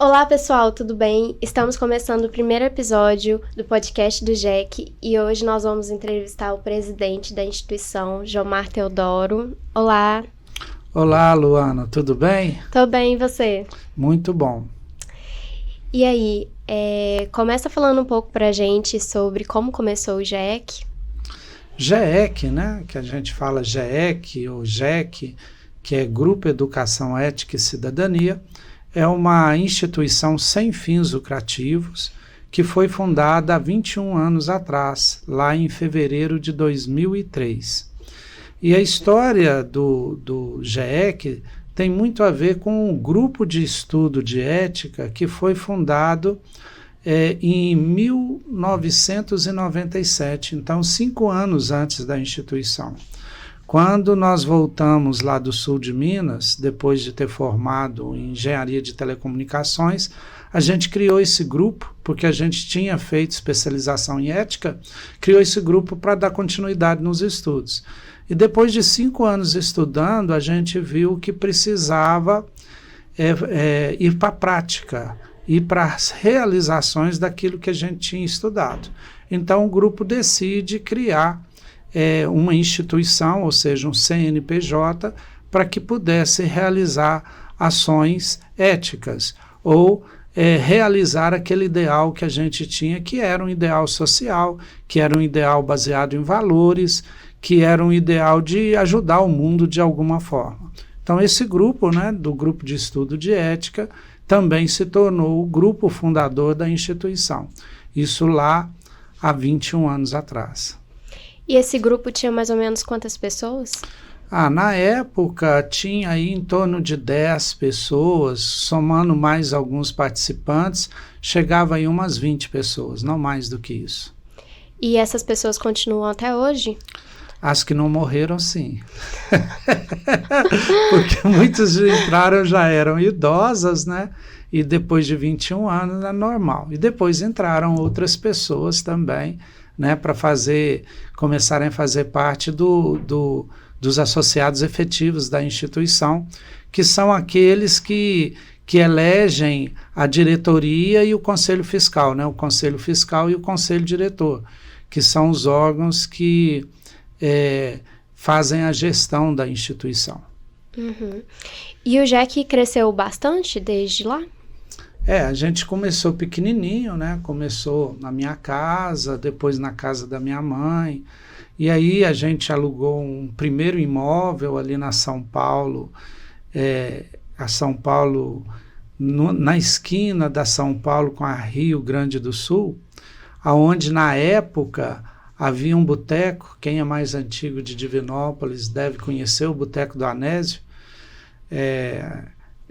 Olá pessoal, tudo bem? Estamos começando o primeiro episódio do podcast do GEC e hoje nós vamos entrevistar o presidente da instituição, Jomar Teodoro. Olá! Olá, Luana, tudo bem? Tô bem, e você? Muito bom. E aí, começa falando um pouco pra gente sobre como começou o GEC. GEC, né? Que a gente fala GEC ou GEC, que é Grupo Educação Ética e Cidadania, é uma instituição sem fins lucrativos que foi fundada há 21 anos atrás, lá em fevereiro de 2003. E a história do GEC tem muito a ver com um grupo de estudo de ética que foi fundado em 1997, então 5 anos antes da instituição. Quando nós voltamos lá do sul de Minas, depois de ter formado em engenharia de telecomunicações, a gente criou esse grupo, porque a gente tinha feito especialização em ética, criou esse grupo para dar continuidade nos estudos. E depois de 5 anos estudando, a gente viu que precisava ir para a prática, ir para as realizações daquilo que a gente tinha estudado. Então o grupo decide criar uma instituição, ou seja, um CNPJ, para que pudesse realizar ações éticas ou realizar aquele ideal que a gente tinha, que era um ideal social, que era um ideal baseado em valores, que era um ideal de ajudar o mundo de alguma forma. Então esse grupo, né, do grupo de estudo de ética, também se tornou o grupo fundador da instituição. Isso lá há 21 anos atrás. E esse grupo tinha mais ou menos quantas pessoas? Na época tinha aí em torno de 10 pessoas, somando mais alguns participantes, chegava aí umas 20 pessoas, não mais do que isso. E essas pessoas continuam até hoje? As que não morreram, sim. Porque muitos entraram, já eram idosas, né? E depois de 21 anos é normal. E depois entraram outras pessoas também, né, para começarem a fazer parte dos associados efetivos da instituição, que são aqueles que elegem a diretoria e o conselho fiscal, né, o conselho fiscal e o conselho diretor, que são os órgãos que fazem a gestão da instituição. Uhum. E o GEC cresceu bastante desde lá? A gente começou pequenininho, né? Começou na minha casa, depois na casa da minha mãe, e aí a gente alugou um primeiro imóvel ali na São Paulo, na esquina da São Paulo com a Rio Grande do Sul, aonde na época havia um boteco. Quem é mais antigo de Divinópolis deve conhecer o Boteco do Anésio,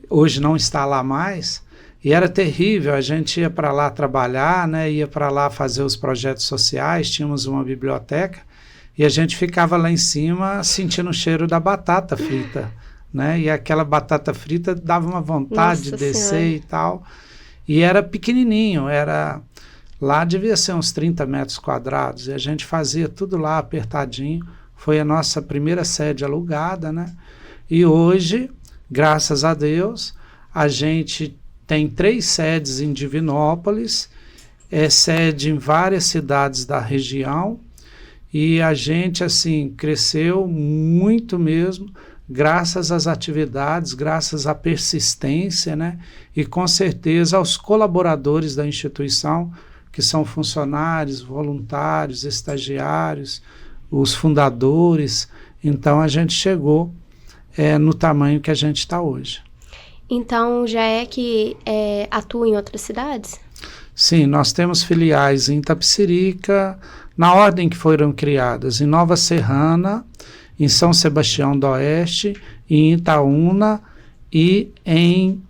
hoje não está lá mais. E era terrível, a gente ia para lá trabalhar, né, ia para lá fazer os projetos sociais, tínhamos uma biblioteca, e a gente ficava lá em cima sentindo o cheiro da batata frita, né, e aquela batata frita dava uma vontade de descer e tal, e era pequenininho, lá devia ser uns 30 metros quadrados, e a gente fazia tudo lá apertadinho, foi a nossa primeira sede alugada, né, e hoje, graças a Deus, a gente tem 3 sedes em Divinópolis, sede em várias cidades da região, e a gente, assim, cresceu muito mesmo, graças às atividades, graças à persistência, né? E com certeza aos colaboradores da instituição, que são funcionários, voluntários, estagiários, os fundadores. Então a gente chegou no tamanho que a gente está hoje. Então, já que atua em outras cidades? Sim, nós temos filiais em Itapecerica, na ordem que foram criadas, em Nova Serrana, em São Sebastião do Oeste, em Itaúna e em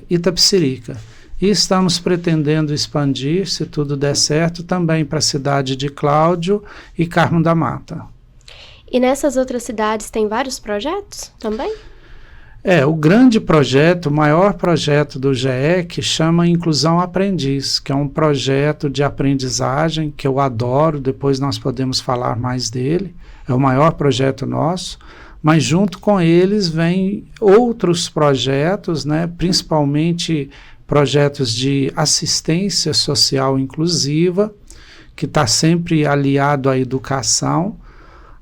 Itapecerica. E estamos pretendendo expandir, se tudo der certo, também para a cidade de Cláudio e Carmo da Mata. E nessas outras cidades tem vários projetos também? O grande projeto, o maior projeto do GEC chama Inclusão Aprendiz, que é um projeto de aprendizagem que eu adoro, depois nós podemos falar mais dele, é o maior projeto nosso, mas junto com eles vêm outros projetos, né, principalmente projetos de assistência social inclusiva, que está sempre aliado à educação,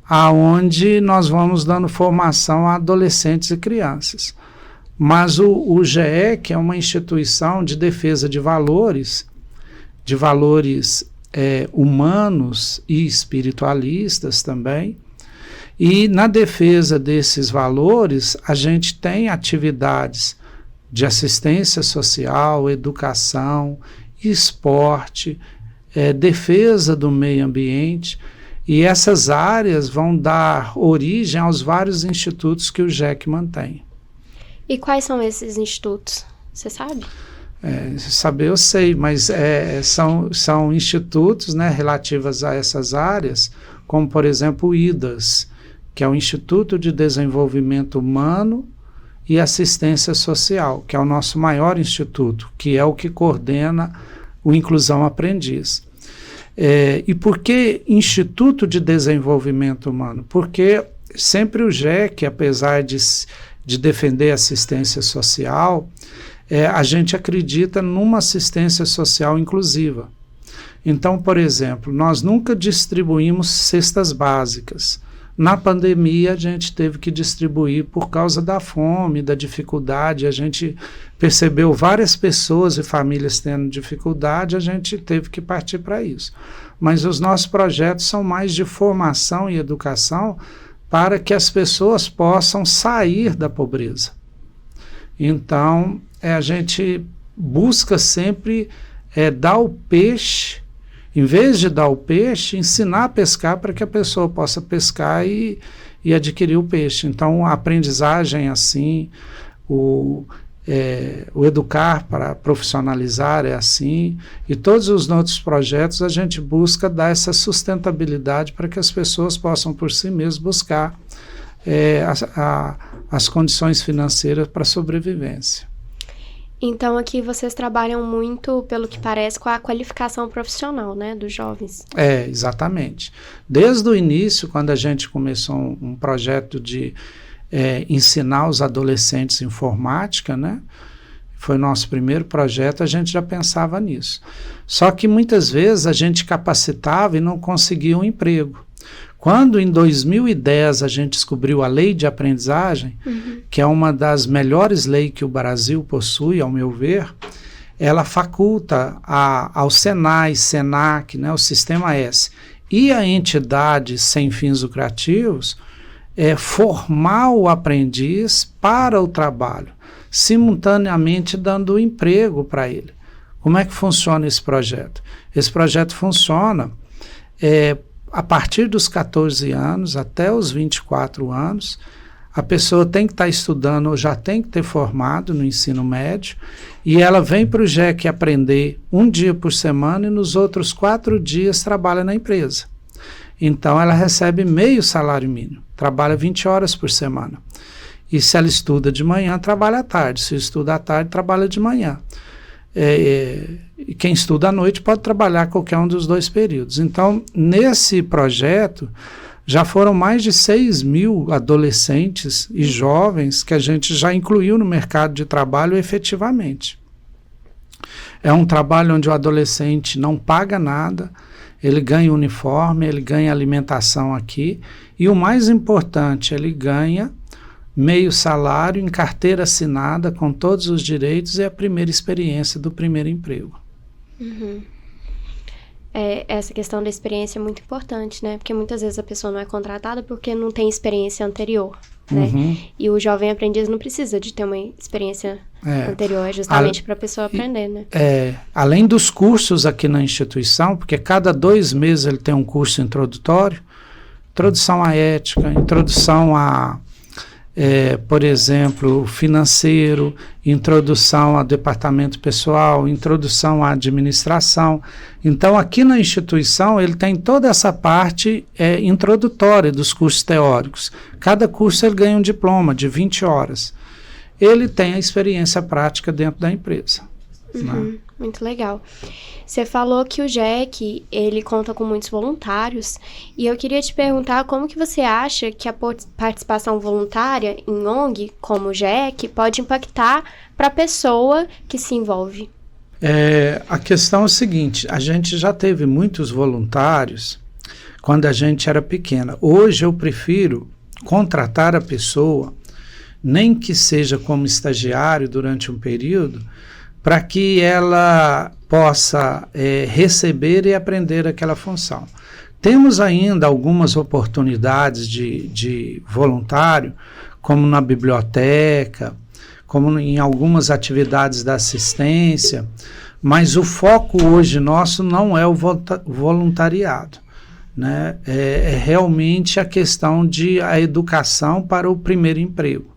aonde nós vamos dando formação a adolescentes e crianças. Mas o GEC é uma instituição de defesa de valores humanos e espiritualistas também. E na defesa desses valores, a gente tem atividades de assistência social, educação, esporte, defesa do meio ambiente, e essas áreas vão dar origem aos vários institutos que o GEC mantém. E quais são esses institutos? Você sabe? Saber eu sei, mas são institutos, né, relativos a essas áreas, como por exemplo o IDAS, que é o Instituto de Desenvolvimento Humano e Assistência Social, que é o nosso maior instituto, que é o que coordena o Inclusão Aprendiz. E por que Instituto de Desenvolvimento Humano? Porque sempre o GEC, apesar de defender assistência social, a gente acredita numa assistência social inclusiva. Então, por exemplo, nós nunca distribuímos cestas básicas. Na pandemia, a gente teve que distribuir por causa da fome, da dificuldade. A gente percebeu várias pessoas e famílias tendo dificuldade, a gente teve que partir para isso. Mas os nossos projetos são mais de formação e educação para que as pessoas possam sair da pobreza. Então, a gente busca sempre dar o peixe. Em vez de dar o peixe, ensinar a pescar para que a pessoa possa pescar e adquirir o peixe. Então, a aprendizagem assim, o educar para profissionalizar é assim, e todos os outros projetos a gente busca dar essa sustentabilidade para que as pessoas possam por si mesmas buscar as condições financeiras para a sobrevivência. Então, aqui vocês trabalham muito, pelo que parece, com a qualificação profissional, né, dos jovens. Exatamente. Desde o início, quando a gente começou um projeto de ensinar os adolescentes informática, né, foi o nosso primeiro projeto, a gente já pensava nisso. Só que muitas vezes a gente capacitava e não conseguia um emprego. Quando em 2010 a gente descobriu a lei de aprendizagem, que é uma das melhores leis que o Brasil possui, ao meu ver, ela faculta ao Senai, Senac, né, o Sistema S, e a entidades sem fins lucrativos, formar o aprendiz para o trabalho, simultaneamente dando emprego para ele. Como é que funciona esse projeto? Esse projeto funciona a partir dos 14 anos até os 24 anos, a pessoa tem que estar estudando ou já tem que ter formado no ensino médio, e ela vem para o GEC aprender um dia por semana e nos outros 4 dias trabalha na empresa. Então ela recebe meio salário mínimo, trabalha 20 horas por semana. E se ela estuda de manhã, trabalha à tarde. Se estuda à tarde, trabalha de manhã. E quem estuda à noite pode trabalhar qualquer um dos 2 períodos. Então, nesse projeto, já foram mais de 6.000 adolescentes e jovens que a gente já incluiu no mercado de trabalho efetivamente. É um trabalho onde o adolescente não paga nada, ele ganha uniforme, ele ganha alimentação aqui, e o mais importante, ele ganha meio salário em carteira assinada com todos os direitos e a primeira experiência do primeiro emprego. Essa questão da experiência é muito importante, né? Porque muitas vezes a pessoa não é contratada porque não tem experiência anterior, né? E o jovem aprendiz não precisa de ter uma experiência anterior, é justamente para a pessoa aprender, né? Além dos cursos aqui na instituição, porque cada 2 meses ele tem um curso introdutório, introdução à ética, introdução a por exemplo, financeiro, introdução ao departamento pessoal, introdução à administração. Então, aqui na instituição, ele tem toda essa parte introdutória dos cursos teóricos. Cada curso ele ganha um diploma de 20 horas. Ele tem a experiência prática dentro da empresa. Né? Muito legal. Você falou que o GEC, ele conta com muitos voluntários, e eu queria te perguntar como que você acha que a participação voluntária em ONG, como o GEC, pode impactar para a pessoa que se envolve? A questão é o seguinte, a gente já teve muitos voluntários quando a gente era pequena. Hoje eu prefiro contratar a pessoa, nem que seja como estagiário durante um período, para que ela possa receber e aprender aquela função. Temos ainda algumas oportunidades de voluntário, como na biblioteca, como em algumas atividades da assistência, mas o foco hoje nosso não é o voluntariado, né? É realmente a questão a educação para o primeiro emprego.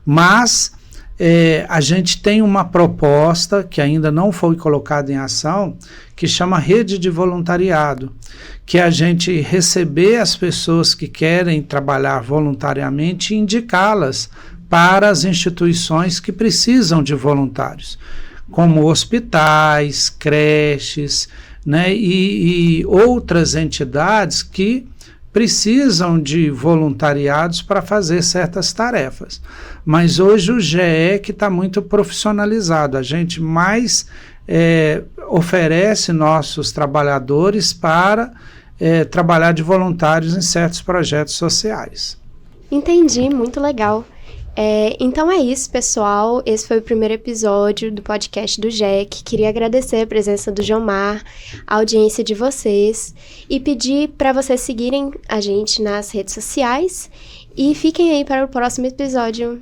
Mas a gente tem uma proposta que ainda não foi colocada em ação, que chama Rede de Voluntariado, que é a gente receber as pessoas que querem trabalhar voluntariamente e indicá-las para as instituições que precisam de voluntários, como hospitais, creches, né, e outras entidades que precisam de voluntariados para fazer certas tarefas. Mas hoje o GEC está muito profissionalizado, a gente mais oferece nossos trabalhadores para trabalhar de voluntários em certos projetos sociais. Entendi, muito legal. Então é isso, pessoal. Esse foi o primeiro episódio do podcast do GEC. Queria agradecer a presença do Jomar, a audiência de vocês e pedir para vocês seguirem a gente nas redes sociais e fiquem aí para o próximo episódio.